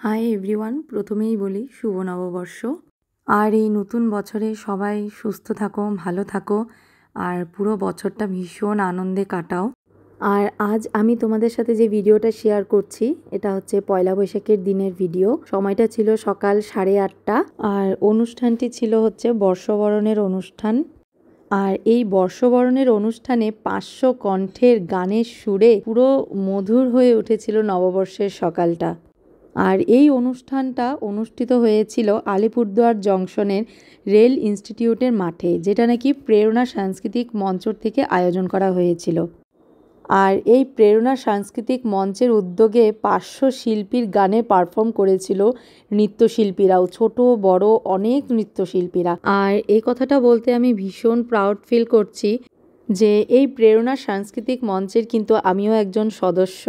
Hi everyone, প্রথমেই বলি শুভ নববর্ষ। আর এই নতুন বছরে সবাই সুস্থ থাকো, ভালো থাকো, আর পুরো বছরটা ভীষণ আনন্দে কাটাও। আর আজ আমি তোমাদের সাথে যে ভিডিওটা শেয়ার করছি এটা হচ্ছে পয়লা বৈশাখের দিনের ভিডিও। সময়টা ছিল সকাল 8:30, আর অনুষ্ঠানটি ছিল হচ্ছে বর্ষবরণের অনুষ্ঠান। আর এই বর্ষবরণের অনুষ্ঠানে 500 কণ্ঠের গানের সুরে পুরো মধুর হয়ে উঠেছিল নববর্ষের সকালটা। আর এই অনুষ্ঠানটা অনুষ্ঠিত হয়েছিল আলিপুরদুয়ার জংশনের রেল ইনস্টিটিউটের মাঠে, যেটা নাকি প্রেরণা সাংস্কৃতিক মঞ্চ থেকে আয়োজন করা হয়েছিল। আর এই প্রেরণা সাংস্কৃতিক মঞ্চের উদ্যোগে 500 শিল্পীর গানে পারফর্ম করেছিল নৃত্যশিল্পীরাও, ছোট বড় অনেক নৃত্যশিল্পীরা। আর এই কথাটা বলতে আমি ভীষণ প্রাউড ফিল করছি যে এই প্রেরণা সাংস্কৃতিক মঞ্চের কিন্তু আমিও একজন সদস্য।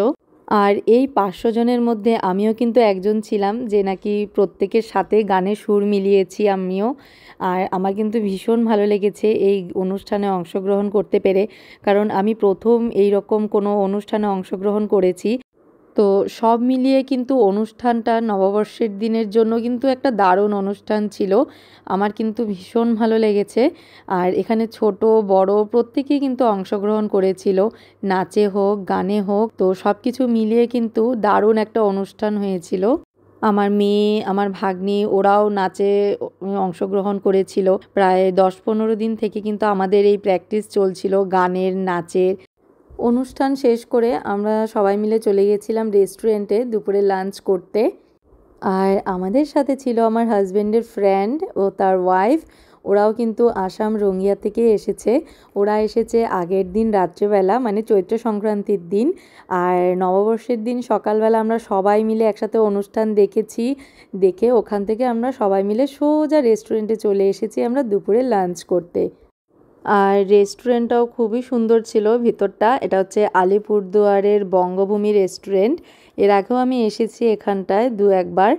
আর এই 500 জনের মধ্যে আমিও কিন্তু একজন ছিলাম যে নাকি প্রত্যেকের সাথে গানে সুর মিলিয়েছি আমিও। আর আমার কিন্তু ভীষণ ভালো লেগেছে এই অনুষ্ঠানে অংশগ্রহণ করতে পেরে, কারণ আমি প্রথম এই রকম কোনো অনুষ্ঠানে অংশগ্রহণ করেছি। তো সব মিলিয়ে কিন্তু অনুষ্ঠানটা নববর্ষের দিনের জন্য কিন্তু একটা দারুণ অনুষ্ঠান ছিল। আমার কিন্তু ভীষণ ভালো লেগেছে। আর এখানে ছোট বড় প্রত্যেকেই কিন্তু অংশগ্রহণ করেছিল, নাচে হোক গানে হোক। তো সব কিছু মিলিয়ে কিন্তু দারুণ একটা অনুষ্ঠান হয়েছিল। আমার মেয়ে, আমার ভাগ্নি, ওরাও নাচে অংশগ্রহণ করেছিল। প্রায় 10-15 দিন থেকে কিন্তু আমাদের এই প্র্যাকটিস চলছিল গানের, নাচের। অনুষ্ঠান শেষ করে আমরা সবাই মিলে চলে গেছিলাম রেস্টুরেন্টে দুপুরে লাঞ্চ করতে। আর আমাদের সাথে ছিল আমার হাজব্যান্ডের ফ্রেন্ড ও তার ওয়াইফ। ওরাও কিন্তু আসাম রঙ্গিয়া থেকে এসেছে। ওরা এসেছে আগের দিন রাত্রেবেলা, মানে চৈত্র সংক্রান্তির দিন। আর নববর্ষের দিন সকালবেলা আমরা সবাই মিলে একসাথে অনুষ্ঠান দেখেছি। দেখে ওখান থেকে আমরা সবাই মিলে সোজা রেস্টুরেন্টে চলে এসেছি আমরা দুপুরে লাঞ্চ করতে। আর রেস্টুরেন্টটাও খুবই সুন্দর ছিল ভিতরটা। এটা হচ্ছে আলিপুরদুয়ারের বঙ্গভূমি রেস্টুরেন্ট। এর আগেও আমি এসেছি এখানটায় 2-1 বার।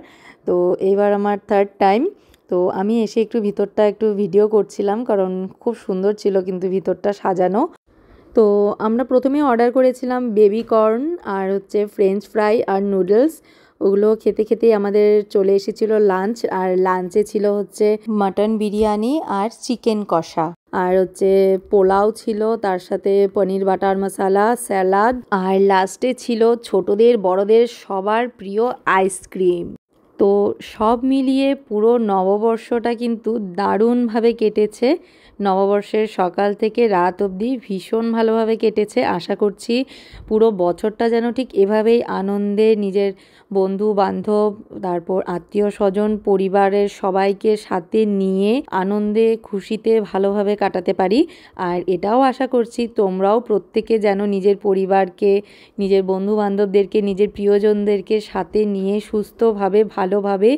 তো এবার আমার 3rd টাইম। তো আমি এসে একটু ভিতরটা একটু ভিডিও করছিলাম, কারণ খুব সুন্দর ছিল কিন্তু ভিতরটা সাজানো। তো আমরা প্রথমে অর্ডার করেছিলাম বেবি কর্ন আর হচ্ছে ফ্রেঞ্চ ফ্রাই আর নুডলস। ওগুলো খেতে খেতেই আমাদের চলে এসেছিল লাঞ্চ। আর লাঞ্চে ছিল হচ্ছে মাটন বিরিয়ানি আর চিকেন কষা, আর হচ্ছে পোলাও ছিল, তার সাথে পনির বাটার মশলা, স্যালাড, আর লাস্টে ছিল ছোটদের বড়দের সবার প্রিয় আইসক্রিম। তো সব মিলিয়ে পুরো নববর্ষটা কিন্তু দারুণভাবে কেটেছে। নববর্ষের সকাল থেকে রাত অবধি ভীষণ ভালোভাবে কেটেছে। আশা করছি পুরো বছরটা যেন ঠিক এভাবেই আনন্দে নিজের বন্ধু বান্ধব, তারপর আত্মীয় স্বজন, পরিবারের সবাইকে সাথে নিয়ে আনন্দে খুশিতে ভালোভাবে কাটাতে পারি। আর এটাও আশা করছি তোমরাও প্রত্যেকে যেন নিজের পরিবারকে, নিজের বন্ধু বান্ধবদেরকে, নিজের প্রিয়জনদেরকে সাথে নিয়ে সুস্থভাবে ভালোভাবে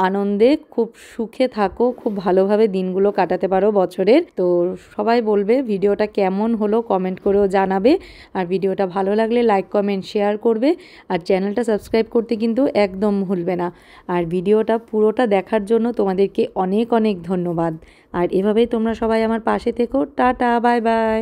আনন্দে খুব সুখে থাকো, খুব ভালোভাবে দিনগুলো কাটাতে পারো বছরের। তো সবাই বলবে ভিডিওটা কেমন হলো কমেন্ট করেও জানাবে। আর ভিডিওটা ভালো লাগলে লাইক কমেন্ট শেয়ার করবে। আর চ্যানেলটা সাবস্ক্রাইব করতে কিন্তু একদম ভুলবে না। আর ভিডিওটা পুরোটা দেখার জন্য তোমাদেরকে অনেক অনেক ধন্যবাদ। আর এভাবেই তোমরা সবাই আমার পাশে থেকো। Tata, bye bye.